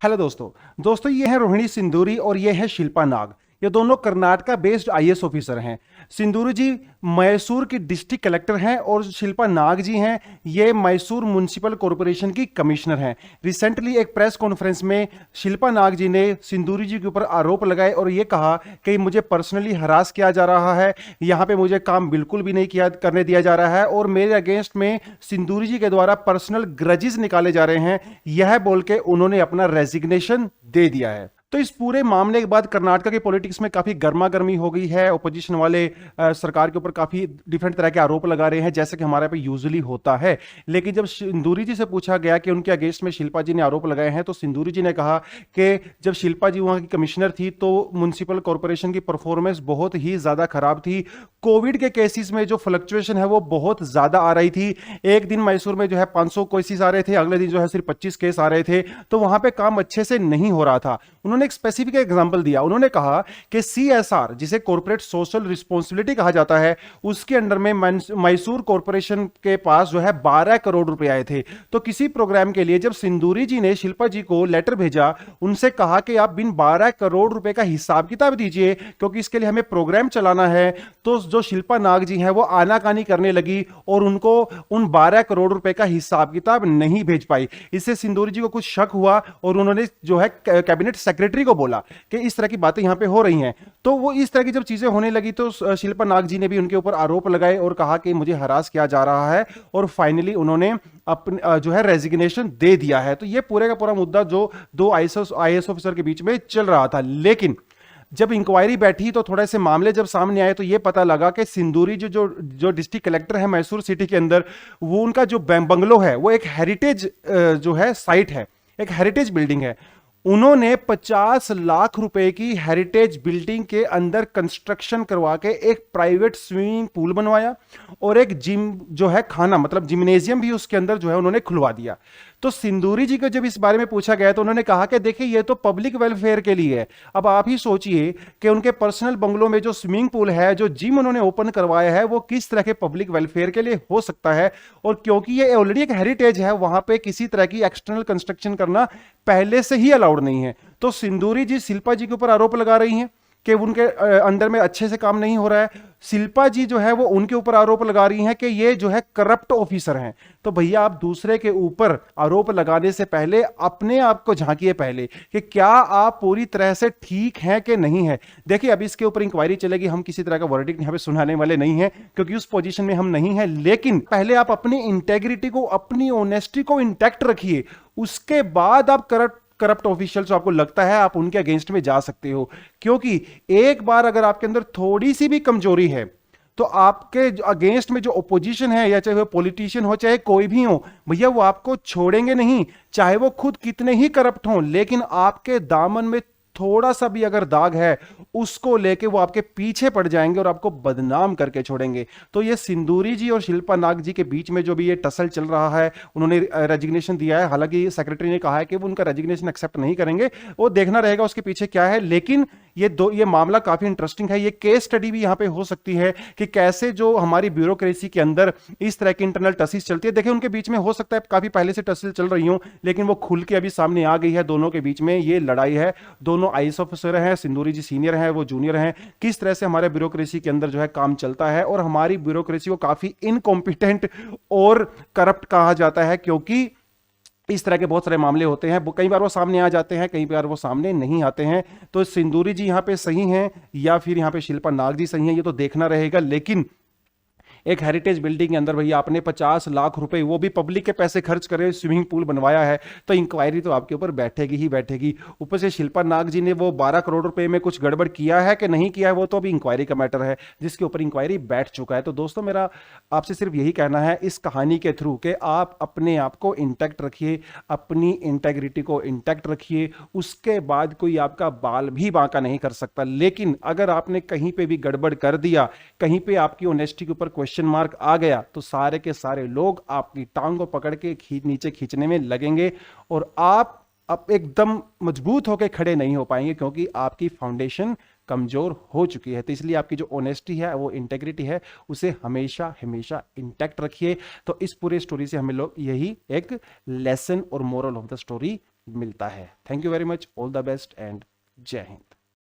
Hello दोस्तों ये है रोहिणी सिंदूरी और ये है शिल्पा नाग। ये दोनों कर्नाटका बेस्ड आईएएस ऑफिसर हैं। सिंदूरी जी मैसूर की डिस्ट्रिक्ट कलेक्टर हैं और शिल्पा नाग जी हैं ये मैसूर म्युनिसिपल कॉरपोरेशन की कमिश्नर हैं। रिसेंटली एक प्रेस कॉन्फ्रेंस में शिल्पा नाग जी ने सिंदूरी जी के ऊपर आरोप लगाए और ये कहा कि मुझे पर्सनली हरास किया जा रहा है, यहाँ पे मुझे काम बिल्कुल भी नहीं किया करने दिया जा रहा है और मेरे अगेंस्ट में सिंदूरी जी के द्वारा पर्सनल ग्रजेस निकाले जा रहे हैं, यह बोल के उन्होंने अपना रेजिग्नेशन दे दिया है। तो इस पूरे मामले के बाद कर्नाटका के पॉलिटिक्स में काफी गर्मा गर्मी हो गई है। ओपोजिशन वाले सरकार के ऊपर काफी डिफरेंट तरह के आरोप लगा रहे हैं जैसे कि हमारे पे यूजुअली होता है। लेकिन जब सिंदूरी जी से पूछा गया कि उनके अगेंस्ट में शिल्पा जी ने आरोप लगाए हैं तो सिंदूरी जी ने कहा कि जब शिल्पा जी वहां की कमिश्नर थी तो म्युनिसिपल कॉर्पोरेशन की परफॉर्मेंस बहुत ही ज्यादा खराब थी। कोविड के केसेस में जो फ्लक्चुएशन है वो बहुत ज्यादा आ रही थी। एक दिन मैसूर में जो है 500 केसेस आ रहे थे, अगले दिन जो है सिर्फ 25 केस आ रहे थे, तो वहां पे काम अच्छे से नहीं हो रहा था। उन्होंने एक स्पेसिफिक एग्जांपल दिया। उन्होंने कहा कि सीएसआर जिसे कॉर्पोरेट सोशल रिस्पांसिबिलिटी कहा जाता है उसके अंडर में मैसूर कॉर्पोरेशन के पास जो है 12 करोड़ रुपए आए थे। तो किसी प्रोग्राम के लिए जब सिंदूरी जी ने शिल्पा जी को लेटर भेजा, उनसे कहा कि आप बिन 12 करोड़ रुपए का हिसाब किताब दीजिए क्योंकि इसके लिए हमें प्रोग्राम चलाना है, तो जो शिल्पा नाग जी हैं वो आनाकानी करने लगी और उनको उन 12 करोड़ रुपए का हिसाब किताब नहीं भेज पाई। इससे सिंदूरी जी को कुछ शक हुआ और उन्होंने जो है कैबिनेट सेक्रेटरी को बोला कि इस तरह की बातें यहां पे हो रही हैं। तो वो इस तरह की जब चीजें होने लगी तो शिल्पा नाग जी ने भी उनके ऊपर आरोप लगाए और कहा कि मुझे हरास किया जा रहा है और फाइनली उन्होंने अपने जो है रेजिग्नेशन दे दिया है। तो ये पूरे का पूरा मुद्दा जो दो आईएएस ऑफिसर के बीच में चल रहा था। लेकिन जब इंक्वायरी बैठी तो थोड़े से मामले जब सामने आए तो यह पता लगा कि सिंदूरी जो डिस्ट्रिक्ट कलेक्टर है मैसूर सिटी के अंदर, वो उनका जो बंगलो है वो एक हेरिटेज जो है साइट है, एक हेरिटेज बिल्डिंग है। उन्होंने 50 लाख रुपए की हेरिटेज बिल्डिंग के अंदर कंस्ट्रक्शन करवा के एक प्राइवेट स्विमिंग पूल बनवाया और एक जिम जो है खाना मतलब जिम्नेजियम भी उसके अंदर जो है उन्होंने खुलवा दिया। तो सिंदूरी जी को जब इस बारे में पूछा गया तो उन्होंने कहा कि देखिए ये तो पब्लिक वेलफेयर के लिए है। अब आप ही सोचिए कि उनके पर्सनल बंगलों में जो स्विमिंग पूल है, जो जिम उन्होंने ओपन करवाया है, वो किस तरह के पब्लिक वेलफेयर के लिए हो सकता है। और क्योंकि ये ऑलरेडी एक हेरिटेज है, वहां पे किसी तरह की एक्सटर्नल कंस्ट्रक्शन करना पहले से ही अलाउड नहीं है। तो सिंदूरी जी शिल्पा जी के ऊपर आरोप लगा रही हैं कि उनके अंडर में अच्छे से काम नहीं हो रहा है। शिल्पा जी जो है वो उनके ऊपर आरोप लगा रही हैं कि ये जो है करप्ट ऑफिसर हैं। तो भैया आप दूसरे के ऊपर आरोप लगाने से पहले अपने आप को झांकिए पहले कि क्या आप पूरी तरह से ठीक हैं कि नहीं है। देखिए अभी इसके ऊपर इंक्वायरी चलेगी, हम किसी तरह का वर्डिक्ट यहां पे सुनाने वाले नहीं हैं क्योंकि उस पोजीशन में हम नहीं हैं। लेकिन पहले आप अपनी इंटेग्रिटी को, अपनी ऑनेस्टी को इंटैक्ट रखिए, उसके बाद आप करप्ट ऑफिशियल्स आपको लगता है आप उनके अगेंस्ट में जा सकते हो। क्योंकि एक बार अगर आपके अंदर थोड़ी सी भी कमजोरी है तो आपके अगेंस्ट में जो ओपोजिशन है, या चाहे वो पॉलिटिशियन हो चाहे कोई भी हो, भैया वो आपको छोड़ेंगे नहीं, चाहे वो खुद कितने ही करप्ट हों। लेकिन आपके दामन में थोड़ा सा भी अगर दाग है उसको लेके वो आपके पीछे पड़ जाएंगे और आपको बदनाम करके छोड़ेंगे। तो ये सिंदूरी जी और शिल्पा नाग जी के बीच में जो भी ये टसल चल रहा है, उन्होंने रेजिग्नेशन दिया है। हालांकि सेक्रेटरी ने कहा है कि वो उनका रेजिग्नेशन एक्सेप्ट नहीं करेंगे, वो देखना रहेगा उसके पीछे क्या है। लेकिन ये मामला काफी इंटरेस्टिंग है। ये केस स्टडी भी यहां पे हो सकती है कि कैसे जो हमारी ब्यूरोक्रेसी के अंदर इस तरह की इंटरनल टसिस चलती है। देखिए उनके बीच में हो सकता है काफी पहले से टसिल चल रही हो, लेकिन वो खुल के अभी सामने आ गई है। दोनों के बीच में ये लड़ाई है। दोनों आईएएस ऑफिसर हैं, सिंदूरी जी सीनियर हैं, वो जूनियर हैं। किस तरह से हमारे ब्यूरोक्रेसी के अंदर जो है काम चलता है और हमारी ब्यूरोक्रेसी को काफी इनकॉम्पिटेंट और करप्ट कहा जाता है क्योंकि इस तरह के बहुत सारे मामले होते हैं। कई बार वो सामने आ जाते हैं, कई बार वो सामने नहीं आते हैं। तो सिंदूरी जी यहां पे सही हैं या फिर यहां पे शिल्पा नाग जी सही हैं, ये तो देखना रहेगा। लेकिन एक हेरिटेज बिल्डिंग के अंदर भैया आपने 50 लाख रुपए, वो भी पब्लिक के पैसे खर्च करे स्विमिंग पूल बनवाया है, तो इंक्वायरी तो आपके ऊपर बैठेगी ही बैठेगी। ऊपर से शिल्पा नाग जी ने वो 12 करोड़ रुपए में कुछ गड़बड़ किया है कि नहीं किया है वो तो अभी इंक्वायरी का मैटर है, जिसके ऊपर इंक्वायरी बैठ चुका है। तो दोस्तों मेरा आपसे सिर्फ यही कहना है इस कहानी के थ्रू कि आप अपने आप को इंटैक्ट रखिए, अपनी इंटेग्रिटी को इंटैक्ट रखिए, उसके बाद कोई आपका बाल भी बांका नहीं कर सकता। लेकिन अगर आपने कहीं पे भी गड़बड़ कर दिया, कहीं पे आपकी ऑनेस्टी के ऊपर क्वेश्चन मार्क आ गया, तो सारे के सारे लोग आपकी टांग को पकड़ के नीचे खींचने में लगेंगे और आप एकदम मजबूत होकर खड़े नहीं हो पाएंगे क्योंकि आपकी फाउंडेशन कमजोर हो चुकी है। तो इसलिए आपकी जो ऑनेस्टी है, वो इंटेग्रिटी है, उसे हमेशा हमेशा इंटैक्ट रखिए। तो इस पूरे स्टोरी से हमें लोग यही एक लेसन और मोरल ऑफ द स्टोरी मिलता है। Thank you very much, all the best and जय हिंद।